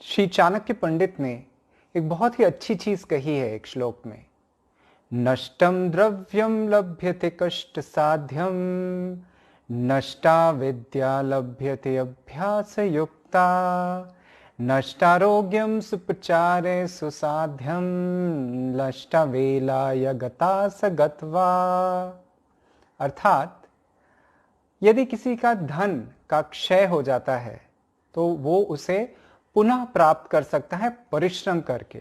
श्री चाणक्य पंडित ने एक बहुत ही अच्छी चीज कही है एक श्लोक में। नष्टम द्रव्यम लभ्यते कष्ट साध्यम, नष्टा विद्या लभ्यते अभ्यास युक्ता, नष्टारोग्यम सुपचारे सुसाध्यम, नष्टा वेलाय गता स गत्वा। अर्थात यदि किसी का धन का क्षय हो जाता है तो वो उसे पुनः प्राप्त कर सकता है परिश्रम करके।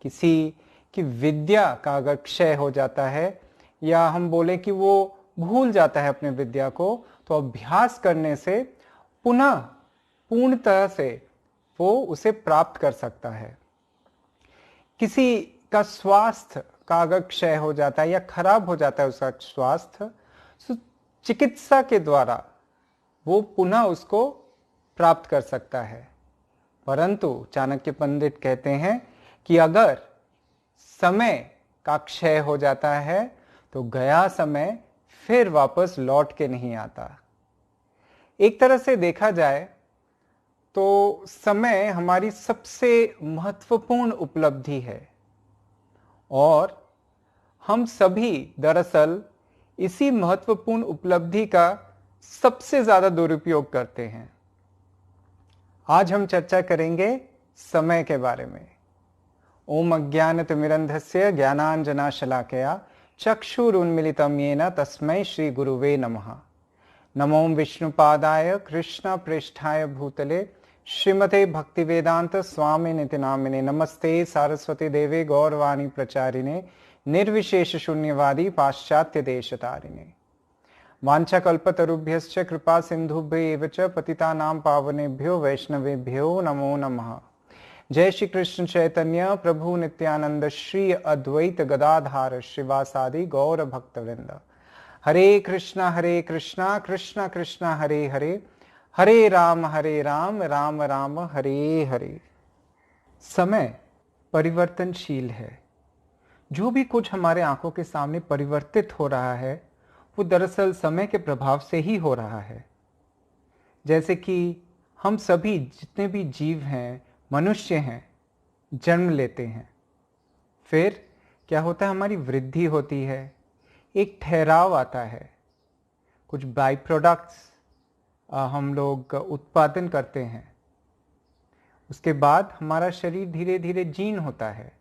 किसी की विद्या का अगर क्षय हो जाता है या हम बोले कि वो भूल जाता है अपने विद्या को, तो अभ्यास करने से पुनः पूर्णतः से वो उसे प्राप्त कर सकता है। किसी का स्वास्थ्य का अगर क्षय हो जाता है या खराब हो जाता है उसका स्वास्थ्य, तो चिकित्सा के द्वारा वो पुनः उसको प्राप्त कर सकता है। परंतु चाणक्य पंडित कहते हैं कि अगर समय का क्षय हो जाता है तो गया समय फिर वापस लौट के नहीं आता। एक तरह से देखा जाए तो समय हमारी सबसे महत्वपूर्ण उपलब्धि है और हम सभी दरअसल इसी महत्वपूर्ण उपलब्धि का सबसे ज्यादा दुरुपयोग करते हैं। आज हम चर्चा करेंगे समय के बारे में। ओम अज्ञानतिमिरन्धस्य ज्ञानांजनाशलाकया चक्षुरुन्मीलितं येन तस्मै श्री गुरुवे नमः। नमो विष्णुपादाय कृष्ण पृष्ठाय भूतले श्रीमते भक्तिवेदांत स्वामिनिति नामिने। नमस्ते सारस्वती देवे गौरवाणी प्रचारिणे निर्विशेष शून्यवादी पाश्चात्य देशतारिणे। वाञ्छाकल्पतरुभ्यश्च कृपा सिन्धुभ्य एव च पतितानां पावनेभ्यो वैष्णवेभ्यो नमो नमः। जय श्री कृष्ण चैतन्य प्रभु नित्यानंद श्री अद्वैत गदाधार श्रीवासादि गौर भक्तवृंद। हरे कृष्णा कृष्णा कृष्णा हरे हरे, हरे राम राम राम हरे हरे। समय परिवर्तनशील है। जो भी कुछ हमारे आंखों के सामने परिवर्तित हो रहा है वो दरअसल समय के प्रभाव से ही हो रहा है। जैसे कि हम सभी जितने भी जीव हैं, मनुष्य हैं, जन्म लेते हैं, फिर क्या होता है, हमारी वृद्धि होती है, एक ठहराव आता है, कुछ बाई प्रोडक्ट्स हम लोग उत्पादन करते हैं, उसके बाद हमारा शरीर धीरे धीरे जीर्ण होता है,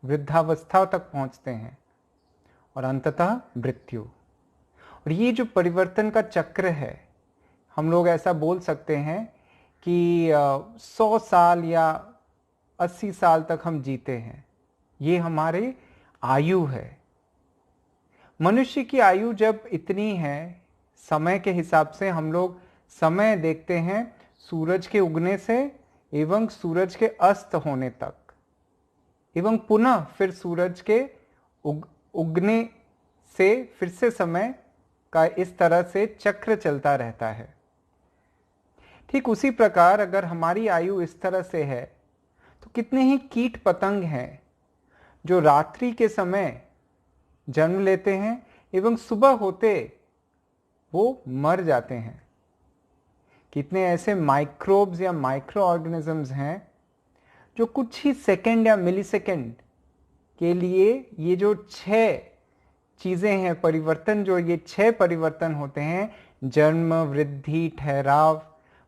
वृद्धावस्था तक पहुंचते हैं और अंततः मृत्यु। और ये जो परिवर्तन का चक्र है, हम लोग ऐसा बोल सकते हैं कि 100 साल या 80 साल तक हम जीते हैं। ये हमारे आयु है। मनुष्य की आयु जब इतनी है, समय के हिसाब से हम लोग समय देखते हैं सूरज के उगने से एवं सूरज के अस्त होने तक, एवं पुनः फिर सूरज के उगने से फिर से समय का इस तरह से चक्र चलता रहता है। ठीक उसी प्रकार अगर हमारी आयु इस तरह से है तो कितने ही कीट पतंग हैं जो रात्रि के समय जन्म लेते हैं एवं सुबह होते वो मर जाते हैं। कितने ऐसे माइक्रोब्स या माइक्रो ऑर्गेनिजम्स हैं जो कुछ ही सेकंड या मिली सेकंड के लिए ये जो 6 चीजें हैं परिवर्तन, जो ये 6 परिवर्तन होते हैं, जन्म, वृद्धि, ठहराव,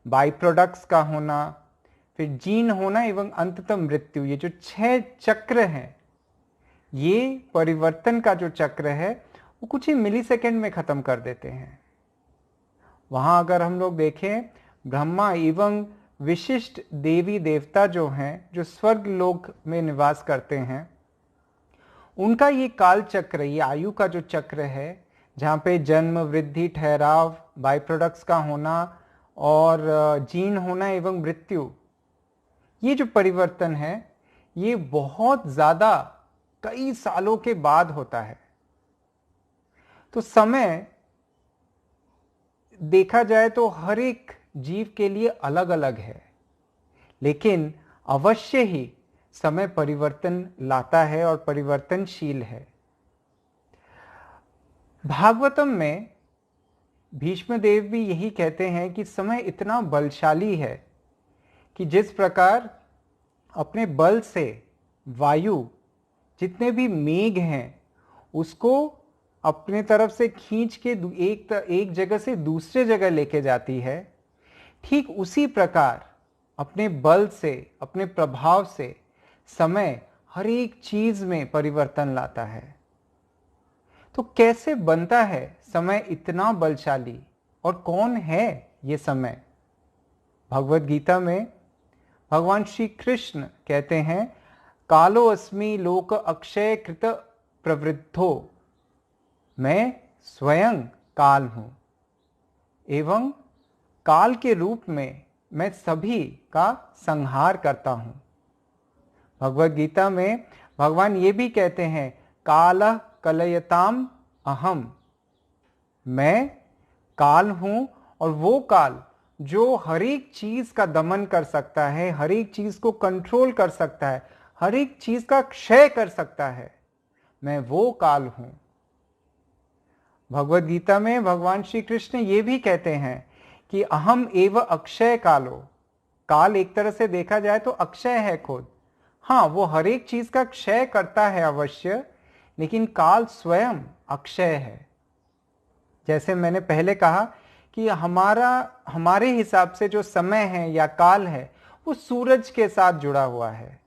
बाई प्रोडक्ट्स का होना, फिर जीन होना एवं अंततः मृत्यु, ये जो 6 चक्र हैं, ये परिवर्तन का जो चक्र है वो कुछ ही मिली सेकेंड में खत्म कर देते हैं। वहां अगर हम लोग देखें, ब्रह्मा एवं विशिष्ट देवी देवता जो हैं, जो स्वर्ग लोक में निवास करते हैं, उनका ये काल चक्र, ये आयु का जो चक्र है, जहाँ पे जन्म, वृद्धि, ठहराव, बाई प्रोडक्ट्स का होना और जीन होना एवं मृत्यु, ये जो परिवर्तन है ये बहुत ज्यादा कई सालों के बाद होता है। तो समय देखा जाए तो हर एक जीव के लिए अलग अलग है, लेकिन अवश्य ही समय परिवर्तन लाता है और परिवर्तनशील है। भागवतम में भीष्म देव भी यही कहते हैं कि समय इतना बलशाली है कि जिस प्रकार अपने बल से वायु जितने भी मेघ हैं उसको अपने तरफ से खींच के एक जगह से दूसरे जगह लेके जाती है, ठीक उसी प्रकार अपने बल से, अपने प्रभाव से समय हर एक चीज में परिवर्तन लाता है। तो कैसे बनता है समय इतना बलशाली, और कौन है ये समय? भगवत गीता में भगवान श्री कृष्ण कहते हैं, कालो अस्मि लोक अक्षय कृत प्रवृद्धो, मैं स्वयं काल हूं एवं काल के रूप में मैं सभी का संहार करता हूं। भगवत गीता में भगवान ये भी कहते हैं, काल कलयताम अहम, मैं काल हूं और वो काल जो हर एक चीज का दमन कर सकता है, हर एक चीज को कंट्रोल कर सकता है, हर एक चीज का क्षय कर सकता है, मैं वो काल हूं। भगवत गीता में भगवान श्री कृष्ण ये भी कहते हैं कि अहम एव अक्षय कालो, काल एक तरह से देखा जाए तो अक्षय है खुद। हाँ, वो हर एक चीज का क्षय करता है अवश्य, लेकिन काल स्वयं अक्षय है। जैसे मैंने पहले कहा कि हमारे हिसाब से जो समय है या काल है वो सूरज के साथ जुड़ा हुआ है,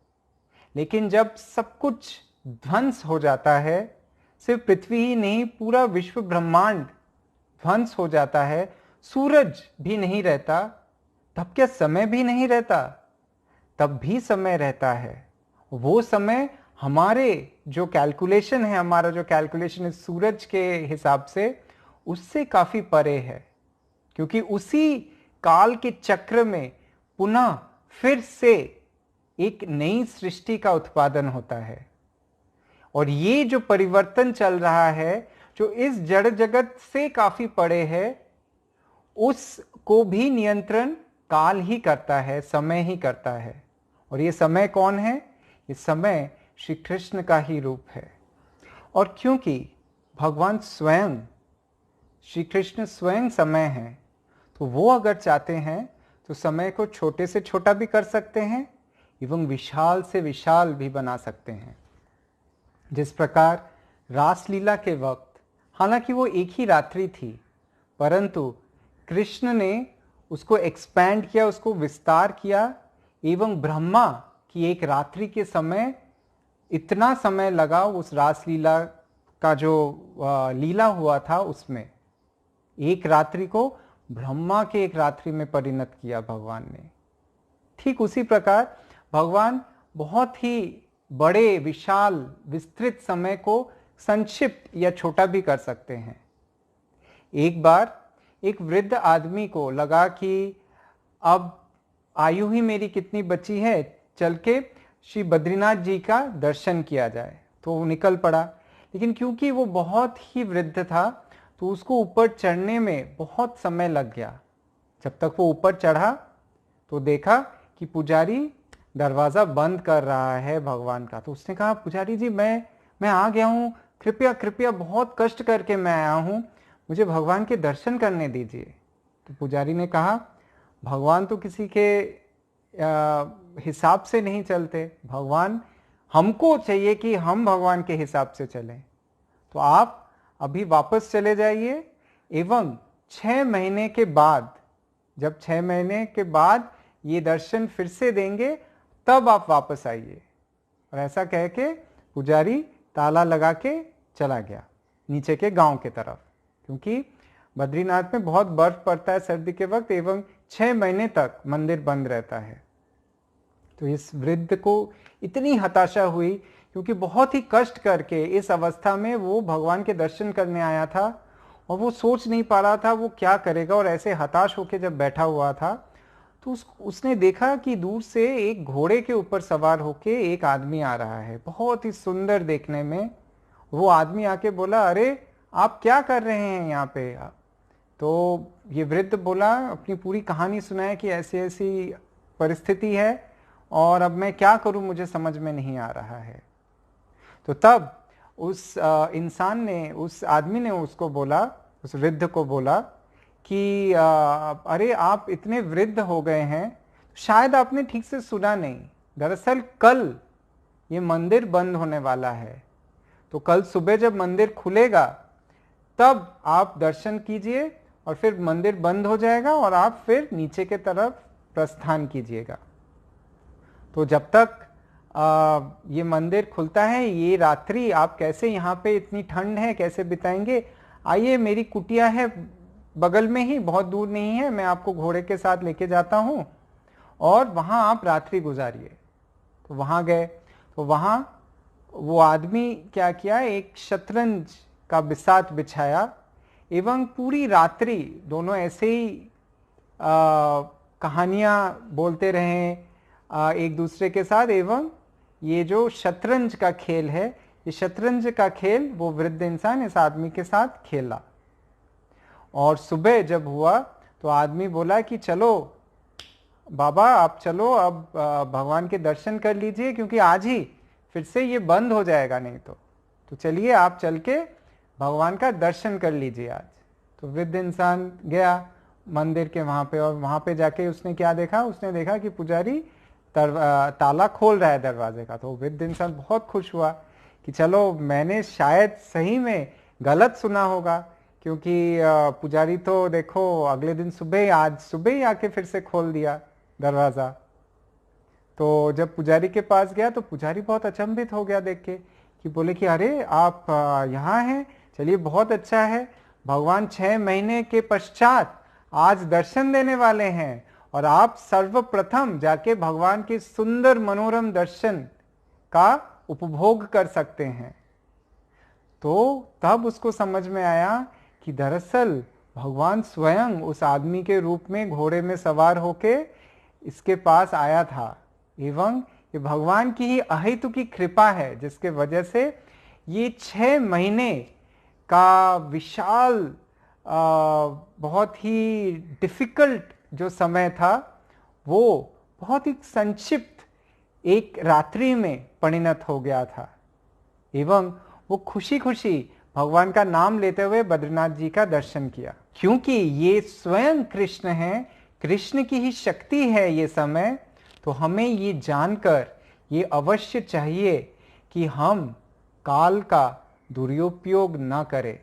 लेकिन जब सब कुछ ध्वंस हो जाता है, सिर्फ पृथ्वी ही नहीं पूरा विश्व ब्रह्मांड ध्वंस हो जाता है, सूरज भी नहीं रहता, तब क्या समय भी नहीं रहता? तब भी समय रहता है। वो समय हमारे जो कैलकुलेशन है, हमारा जो कैलकुलेशन है सूरज के हिसाब से, उससे काफी परे है, क्योंकि उसी काल के चक्र में पुनः फिर से एक नई सृष्टि का उत्पादन होता है। और ये जो परिवर्तन चल रहा है, जो इस जड़ जगत से काफी परे है, उसको भी नियंत्रण काल ही करता है, समय ही करता है। और ये समय कौन है? ये समय श्री कृष्ण का ही रूप है। और क्योंकि भगवान स्वयं, श्री कृष्ण स्वयं समय है, तो वो अगर चाहते हैं तो समय को छोटे से छोटा भी कर सकते हैं एवं विशाल से विशाल भी बना सकते हैं। जिस प्रकार रासलीला के वक्त, हालांकि वो एक ही रात्रि थी, परंतु कृष्ण ने उसको एक्सपैंड किया, उसको विस्तार किया, एवं ब्रह्मा की एक रात्रि के समय इतना समय लगा उस रासलीला का जो लीला हुआ था, उसमें एक रात्रि को ब्रह्मा के एक रात्रि में परिणत किया भगवान ने। ठीक उसी प्रकार भगवान बहुत ही बड़े, विशाल, विस्तृत समय को संक्षिप्त या छोटा भी कर सकते हैं। एक बार एक वृद्ध आदमी को लगा कि अब आयु ही मेरी कितनी बची है, चल के श्री बद्रीनाथ जी का दर्शन किया जाए, तो वो निकल पड़ा। लेकिन क्योंकि वो बहुत ही वृद्ध था, तो उसको ऊपर चढ़ने में बहुत समय लग गया। जब तक वो ऊपर चढ़ा तो देखा कि पुजारी दरवाजा बंद कर रहा है भगवान का। तो उसने कहा, पुजारी जी मैं आ गया हूँ, कृपया कृपया, बहुत कष्ट करके मैं आया हूँ, मुझे भगवान के दर्शन करने दीजिए। तो पुजारी ने कहा, भगवान तो किसी के हिसाब से नहीं चलते, भगवान हमको चाहिए कि हम भगवान के हिसाब से चलें। तो आप अभी वापस चले जाइए एवं 6 महीने के बाद, जब 6 महीने के बाद ये दर्शन फिर से देंगे, तब आप वापस आइए। और ऐसा कह के पुजारी ताला लगा के चला गया नीचे के गांव के तरफ, क्योंकि बद्रीनाथ में बहुत बर्फ पड़ता है सर्दी के वक्त, एवं 6 महीने तक मंदिर बंद रहता है। तो इस वृद्ध को इतनी हताशा हुई, क्योंकि बहुत ही कष्ट करके इस अवस्था में वो भगवान के दर्शन करने आया था, और वो सोच नहीं पा रहा था वो क्या करेगा। और ऐसे हताश होकर जब बैठा हुआ था, तो उसने देखा कि दूर से एक घोड़े के ऊपर सवार होके एक आदमी आ रहा है, बहुत ही सुंदर देखने में। वो आदमी आके बोला, अरे आप क्या कर रहे हैं यहाँ पे? तो ये वृद्ध बोला, अपनी पूरी कहानी सुनाया कि ऐसी ऐसी परिस्थिति है और अब मैं क्या करूं, मुझे समझ में नहीं आ रहा है। तो तब उस इंसान ने, उस आदमी ने उसको बोला, उस वृद्ध को बोला कि अरे आप इतने वृद्ध हो गए हैं, शायद आपने ठीक से सुना नहीं, दरअसल कल ये मंदिर बंद होने वाला है। तो कल सुबह जब मंदिर खुलेगा तब आप दर्शन कीजिए और फिर मंदिर बंद हो जाएगा और आप फिर नीचे के तरफ प्रस्थान कीजिएगा। तो जब तक ये मंदिर खुलता है, ये रात्रि आप कैसे, यहाँ पे इतनी ठंड है, कैसे बिताएंगे? आइए, मेरी कुटिया है बगल में ही, बहुत दूर नहीं है, मैं आपको घोड़े के साथ लेके जाता हूँ और वहाँ आप रात्रि गुजारिए। तो वहाँ गए, तो वहाँ वो आदमी क्या किया, एक शतरंज का बिसात बिछाया एवं पूरी रात्रि दोनों ऐसे ही कहानियाँ बोलते रहे एक दूसरे के साथ। एवं ये जो शतरंज का खेल है, ये शतरंज का खेल वो वृद्ध इंसान इस आदमी के साथ खेला। और सुबह जब हुआ तो आदमी बोला कि चलो बाबा, आप चलो, अब भगवान के दर्शन कर लीजिए, क्योंकि आज ही फिर से ये बंद हो जाएगा नहीं तो चलिए आप चल के भगवान का दर्शन कर लीजिए आज। तो वृद्ध इंसान गया मंदिर के वहाँ पे, और वहाँ पे जाके उसने क्या देखा, उसने देखा कि पुजारी ताला खोल रहा है दरवाजे का। तो वृद्ध इंसान बहुत खुश हुआ कि चलो, मैंने शायद सही में गलत सुना होगा, क्योंकि पुजारी तो देखो अगले दिन सुबह, आज सुबह ही आके फिर से खोल दिया दरवाज़ा। तो जब पुजारी के पास गया तो पुजारी बहुत अचंभित हो गया देख के, कि बोले कि अरे आप यहाँ हैं, चलिए बहुत अच्छा है, भगवान 6 महीने के पश्चात आज दर्शन देने वाले हैं और आप सर्वप्रथम जाके भगवान के सुंदर मनोरम दर्शन का उपभोग कर सकते हैं। तो तब उसको समझ में आया कि दरअसल भगवान स्वयं उस आदमी के रूप में घोड़े में सवार होके इसके पास आया था, एवं ये भगवान की ही अहेतु की कृपा है, जिसके वजह से ये 6 महीने का विशाल बहुत ही डिफिकल्ट जो समय था, वो बहुत ही संक्षिप्त एक रात्रि में परिणत हो गया था। एवं वो खुशी खुशी भगवान का नाम लेते हुए बद्रीनाथ जी का दर्शन किया, क्योंकि ये स्वयं कृष्ण हैं, कृष्ण की ही शक्ति है ये समय। तो हमें ये जानकर ये अवश्य चाहिए कि हम काल का दुरुपयोग ना करें,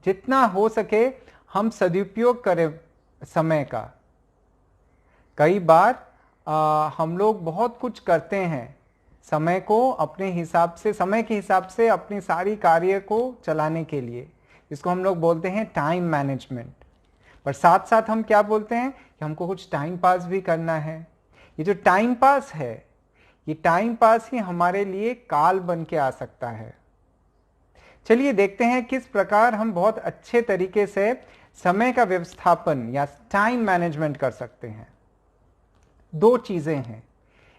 जितना हो सके हम सदुपयोग करें समय का। कई बार हम लोग बहुत कुछ करते हैं समय को अपने हिसाब से, समय के हिसाब से अपनी सारी कार्य को चलाने के लिए, जिसको हम लोग बोलते हैं टाइम मैनेजमेंट। पर साथ साथ हम क्या बोलते हैं कि हमको कुछ टाइम पास भी करना है। ये जो टाइम पास है, ये टाइम पास ही हमारे लिए काल बन के आ सकता है। चलिए देखते हैं किस प्रकार हम बहुत अच्छे तरीके से समय का व्यवस्थापन या टाइम मैनेजमेंट कर सकते हैं। 2 चीजें हैं,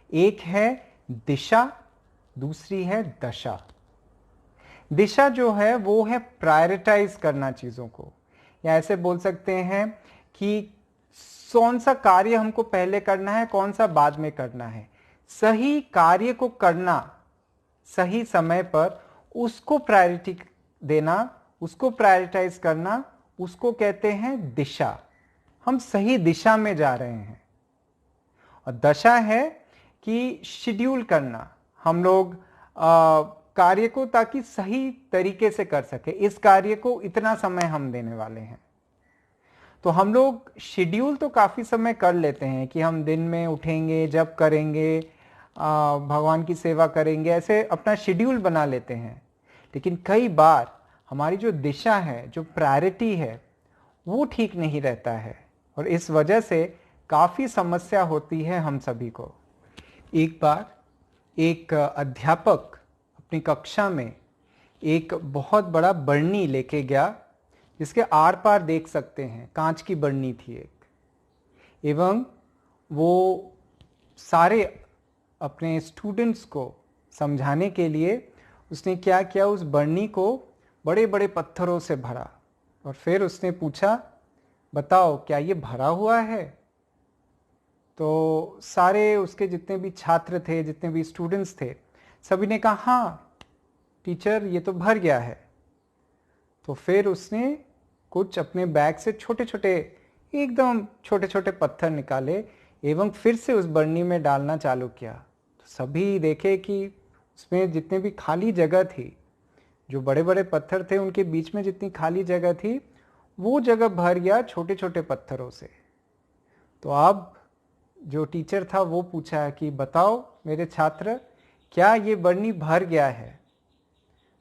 एक है दिशा, दूसरी है दशा। दिशा जो है वो है प्रायोरिटाइज करना चीजों को, या ऐसे बोल सकते हैं कि कौन सा कार्य हमको पहले करना है, कौन सा बाद में करना है। सही कार्य को करना सही समय पर, उसको प्रायोरिटी देना, उसको प्रायोरिटाइज करना, उसको कहते हैं दिशा। हम सही दिशा में जा रहे हैं। और दशा है कि शेड्यूल करना, हम लोग कार्य को ताकि सही तरीके से कर सके, इस कार्य को इतना समय हम देने वाले हैं। तो हम लोग शेड्यूल तो काफ़ी समय कर लेते हैं कि हम दिन में उठेंगे, जप करेंगे, भगवान की सेवा करेंगे, ऐसे अपना शेड्यूल बना लेते हैं। लेकिन कई बार हमारी जो दिशा है, जो प्रायोरिटी है, वो ठीक नहीं रहता है, और इस वजह से काफ़ी समस्या होती है हम सभी को। एक बार एक अध्यापक अपनी कक्षा में एक बहुत बड़ा बरनी लेके गया, जिसके आर पार देख सकते हैं, कांच की बरनी थी एक। एवं वो सारे अपने स्टूडेंट्स को समझाने के लिए उसने क्या किया, उस बरनी को बड़े बड़े पत्थरों से भरा, और फिर उसने पूछा, बताओ क्या ये भरा हुआ है? तो सारे उसके जितने भी छात्र थे, जितने भी स्टूडेंट्स थे, सभी ने कहा हाँ टीचर, ये तो भर गया है। तो फिर उसने कुछ अपने बैग से छोटे छोटे, एकदम छोटे छोटे पत्थर निकाले, एवं फिर से उस बरनी में डालना चालू किया। तो सभी देखे कि उसमें जितने भी खाली जगह थी, जो बड़े बड़े पत्थर थे उनके बीच में जितनी खाली जगह थी, वो जगह भर गया छोटे छोटे पत्थरों से। तो अब जो टीचर था वो पूछा कि बताओ मेरे छात्र, क्या ये बरनी भर गया है?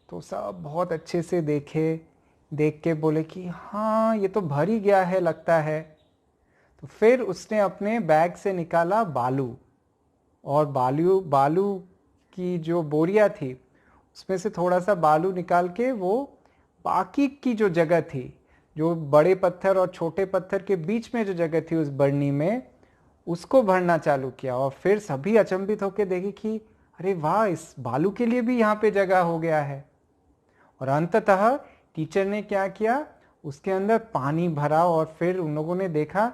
तो सब बहुत अच्छे से देख के बोले कि हाँ, ये तो भर ही गया है लगता है। तो फिर उसने अपने बैग से निकाला बालू, और बालू की जो बोरिया थी उसमें से थोड़ा सा बालू निकाल के वो बाकी की जो जगह थी, जो बड़े पत्थर और छोटे पत्थर के बीच में जो जगह थी उस बरनी में, उसको भरना चालू किया। और फिर सभी अचंभित होकर देखे कि अरे वाह, इस बालू के लिए भी यहाँ पे जगह हो गया है। और अंततः टीचर ने क्या किया, उसके अंदर पानी भरा, और फिर उन लोगों ने देखा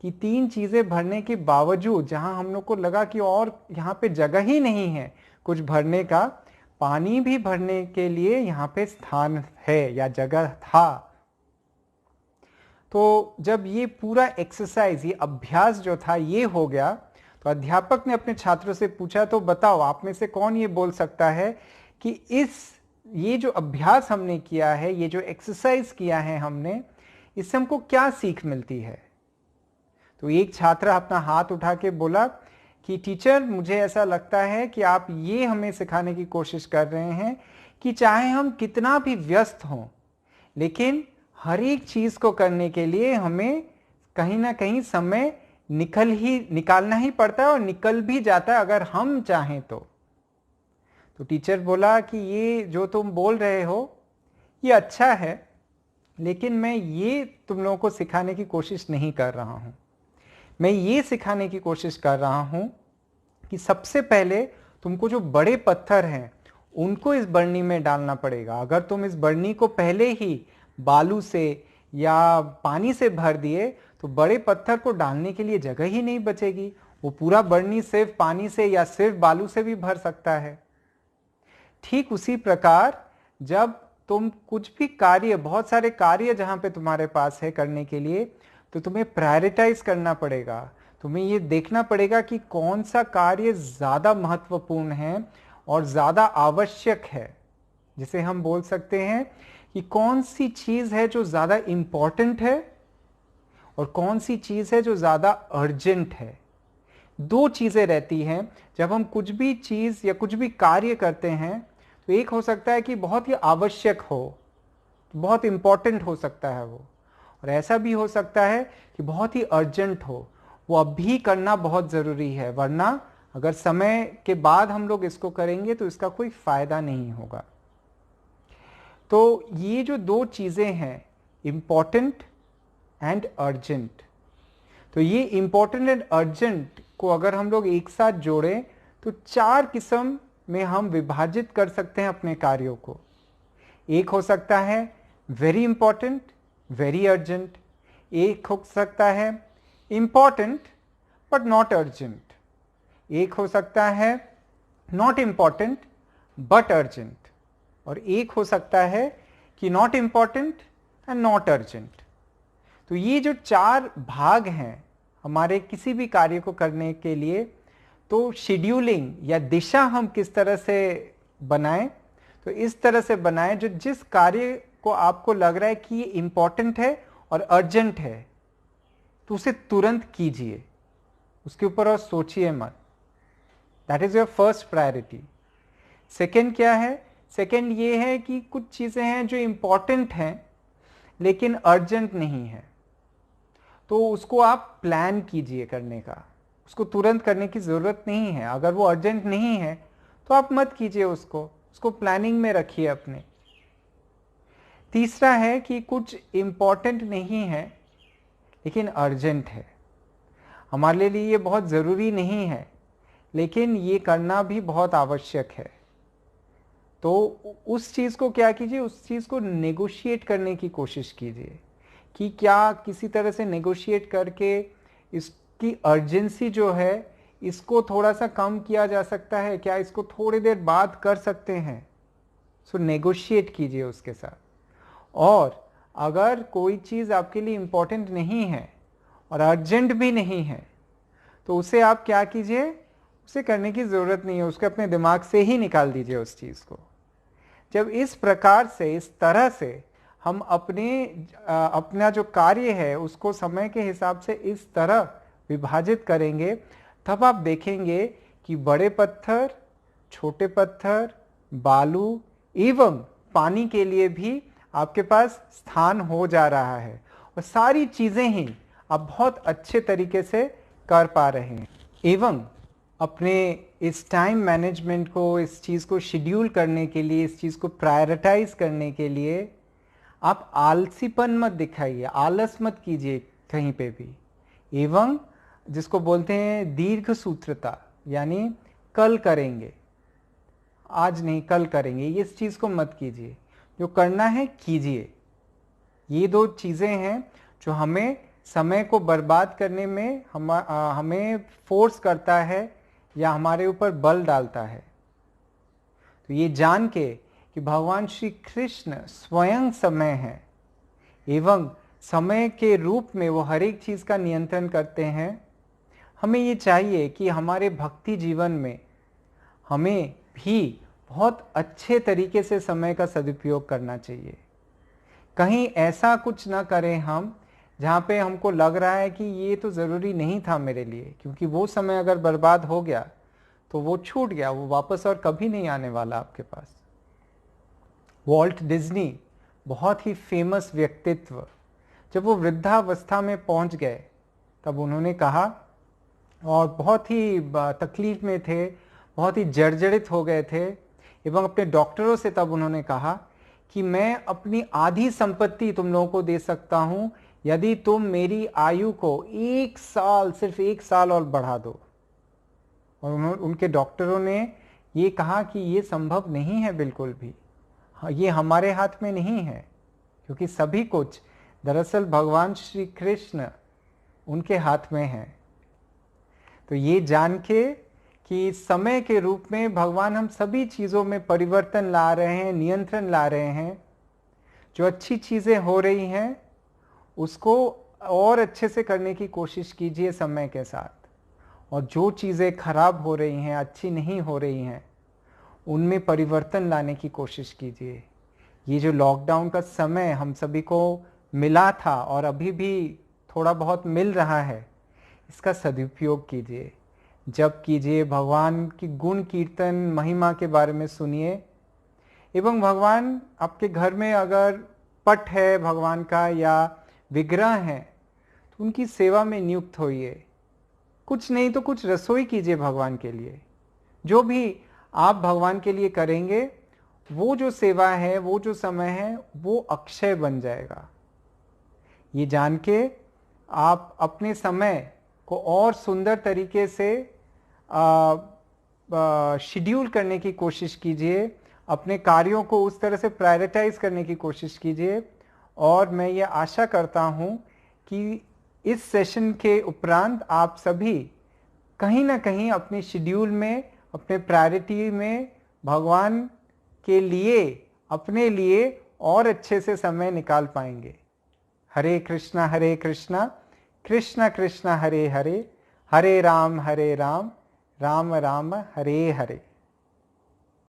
कि 3 चीजें भरने के बावजूद, जहां हम लोग को लगा कि और यहाँ पे जगह ही नहीं है कुछ भरने का, पानी भी भरने के लिए यहाँ पे स्थान है या जगह था। तो जब ये पूरा एक्सरसाइज, ये अभ्यास जो था ये हो गया, तो अध्यापक ने अपने छात्रों से पूछा, तो बताओ आप में से कौन ये बोल सकता है कि ये जो अभ्यास हमने किया है, ये जो एक्सरसाइज किया है हमने, इससे हमको क्या सीख मिलती है? तो एक छात्र अपना हाथ उठा के बोला कि टीचर, मुझे ऐसा लगता है कि आप ये हमें सिखाने की कोशिश कर रहे हैं कि चाहे हम कितना भी व्यस्त हों, लेकिन हर एक चीज को करने के लिए हमें कहीं ना कहीं समय निकालना ही पड़ता है, और निकल भी जाता है अगर हम चाहें तो। टीचर बोला कि ये जो तुम बोल रहे हो ये अच्छा है, लेकिन मैं ये तुम लोगों को सिखाने की कोशिश नहीं कर रहा हूं। मैं ये सिखाने की कोशिश कर रहा हूं कि सबसे पहले तुमको जो बड़े पत्थर हैं उनको इस बरनी में डालना पड़ेगा। अगर तुम इस बरनी को पहले ही बालू से या पानी से भर दिए तो बड़े पत्थर को डालने के लिए जगह ही नहीं बचेगी। वो पूरा बरनी सिर्फ पानी से या सिर्फ बालू से भी भर सकता है। ठीक उसी प्रकार जब तुम कुछ भी कार्य, बहुत सारे कार्य जहां पे तुम्हारे पास है करने के लिए, तो तुम्हें प्रायोरिटाइज करना पड़ेगा। तुम्हें ये देखना पड़ेगा कि कौन सा कार्य ज्यादा महत्वपूर्ण है और ज्यादा आवश्यक है। जिसे हम बोल सकते हैं कि कौन सी चीज है जो ज्यादा इंपॉर्टेंट है और कौन सी चीज है जो ज्यादा अर्जेंट है। 2 चीजें रहती हैं जब हम कुछ भी चीज या कुछ भी कार्य करते हैं। तो एक हो सकता है कि बहुत ही आवश्यक हो, बहुत इंपॉर्टेंट हो सकता है वो, और ऐसा भी हो सकता है कि बहुत ही अर्जेंट हो, वो अभी करना बहुत जरूरी है, वरना अगर समय के बाद हम लोग इसको करेंगे तो इसका कोई फायदा नहीं होगा। तो ये जो 2 चीजें हैं, इंपॉर्टेंट एंड अर्जेंट, तो ये इंपॉर्टेंट एंड अर्जेंट को अगर हम लोग एक साथ जोड़ें तो 4 किस्म में हम विभाजित कर सकते हैं अपने कार्यों को। एक हो सकता है वेरी इंपॉर्टेंट, वेरी अर्जेंट। एक हो सकता है इंपॉर्टेंट बट नॉट अर्जेंट। एक हो सकता है नॉट इंपॉर्टेंट बट अर्जेंट। और एक हो सकता है कि not important and not urgent. तो ये जो 4 भाग हैं हमारे किसी भी कार्य को करने के लिए, तो शेड्यूलिंग या दिशा हम किस तरह से बनाएं, तो इस तरह से बनाएं जो जिस कार्य को आपको लग रहा है कि ये इंपॉर्टेंट है और अर्जेंट है, तो उसे तुरंत कीजिए, उसके ऊपर और सोचिए मत। That is your first priority. Second क्या है? सेकेंड ये है कि कुछ चीजें हैं जो इंपॉर्टेंट हैं लेकिन अर्जेंट नहीं है, तो उसको आप प्लान कीजिए करने का, उसको तुरंत करने की जरूरत नहीं है। अगर वो अर्जेंट नहीं है तो आप मत कीजिए उसको प्लानिंग में रखिए अपने। तीसरा है कि कुछ इंपॉर्टेंट नहीं है लेकिन अर्जेंट है, हमारे लिए ये बहुत जरूरी नहीं है लेकिन ये करना भी बहुत आवश्यक है। तो उस चीज को क्या कीजिए, उस चीज को नेगोशिएट करने की कोशिश कीजिए कि क्या किसी तरह से नेगोशिएट करके इसकी अर्जेंसी जो है इसको थोड़ा सा कम किया जा सकता है, क्या इसको थोड़ी देर बाद कर सकते हैं। सो नेगोशिएट कीजिए उसके साथ। और अगर कोई चीज आपके लिए इंपॉर्टेंट नहीं है और अर्जेंट भी नहीं है, तो उसे आप क्या कीजिए, उसे करने की ज़रूरत नहीं है, उसके अपने दिमाग से ही निकाल दीजिए उस चीज़ को। जब इस प्रकार से, इस तरह से हम अपना जो कार्य है उसको समय के हिसाब से इस तरह विभाजित करेंगे, तब आप देखेंगे कि बड़े पत्थर, छोटे पत्थर, बालू एवं पानी के लिए भी आपके पास स्थान हो जा रहा है और सारी चीजें ही आप बहुत अच्छे तरीके से कर पा रहे हैं। एवं अपने इस टाइम मैनेजमेंट को, इस चीज़ को शेड्यूल करने के लिए, इस चीज़ को प्रायोरिटाइज करने के लिए आप आलसीपन मत दिखाइए, आलस मत कीजिए कहीं पे भी। एवं जिसको बोलते हैं दीर्घ सूत्रता, यानी कल करेंगे, आज नहीं कल करेंगे, ये इस चीज़ को मत कीजिए। जो करना है कीजिए। ये दो चीज़ें हैं जो हमें समय को बर्बाद करने में हमें फोर्स करता है या हमारे ऊपर बल डालता है। तो ये जान के कि भगवान श्री कृष्ण स्वयं समय है एवं समय के रूप में वो हर एक चीज़ का नियंत्रण करते हैं, हमें ये चाहिए कि हमारे भक्ति जीवन में हमें भी बहुत अच्छे तरीके से समय का सदुपयोग करना चाहिए। कहीं ऐसा कुछ ना करें हम जहाँ पे हमको लग रहा है कि ये तो ज़रूरी नहीं था मेरे लिए, क्योंकि वो समय अगर बर्बाद हो गया तो वो छूट गया, वो वापस और कभी नहीं आने वाला आपके पास। वॉल्ट डिज्नी, बहुत ही फेमस व्यक्तित्व, जब वो वृद्धावस्था में पहुंच गए तब उन्होंने कहा, और बहुत ही तकलीफ में थे, बहुत ही जर्जरित हो गए थे, एवं अपने डॉक्टरों से तब उन्होंने कहा कि मैं अपनी आधी संपत्ति तुम लोगों को दे सकता हूं यदि तुम मेरी आयु को 1 साल, सिर्फ 1 साल और बढ़ा दो। और उनके डॉक्टरों ने ये कहा कि ये संभव नहीं है बिल्कुल भी, ये हमारे हाथ में नहीं है, क्योंकि सभी कुछ दरअसल भगवान श्री कृष्ण उनके हाथ में है। तो ये जान के कि समय के रूप में भगवान हम सभी चीज़ों में परिवर्तन ला रहे हैं, नियंत्रण ला रहे हैं। जो अच्छी चीज़ें हो रही हैं उसको और अच्छे से करने की कोशिश कीजिए समय के साथ, और जो चीज़ें खराब हो रही हैं, अच्छी नहीं हो रही हैं, उनमें परिवर्तन लाने की कोशिश कीजिए। ये जो लॉकडाउन का समय हम सभी को मिला था और अभी भी थोड़ा बहुत मिल रहा है, इसका सदुपयोग कीजिए, जप कीजिए, भगवान की गुण कीर्तन महिमा के बारे में सुनिए। एवं भगवान आपके घर में अगर पट है भगवान का या विग्रह है तो उनकी सेवा में नियुक्त होइए। कुछ नहीं तो कुछ रसोई कीजिए भगवान के लिए। जो भी आप भगवान के लिए करेंगे, वो जो सेवा है, वो जो समय है, वो अक्षय बन जाएगा। ये जान के आप अपने समय को और सुंदर तरीके से शेड्यूल करने की कोशिश कीजिए, अपने कार्यों को उस तरह से प्रायोरिटाइज करने की कोशिश कीजिए। और मैं ये आशा करता हूँ कि इस सेशन के उपरांत आप सभी कहीं ना कहीं अपने शेड्यूल में, अपने प्रायोरिटी में भगवान के लिए, अपने लिए और अच्छे से समय निकाल पाएंगे। हरे कृष्णा कृष्णा कृष्णा हरे हरे, हरे राम राम राम हरे हरे।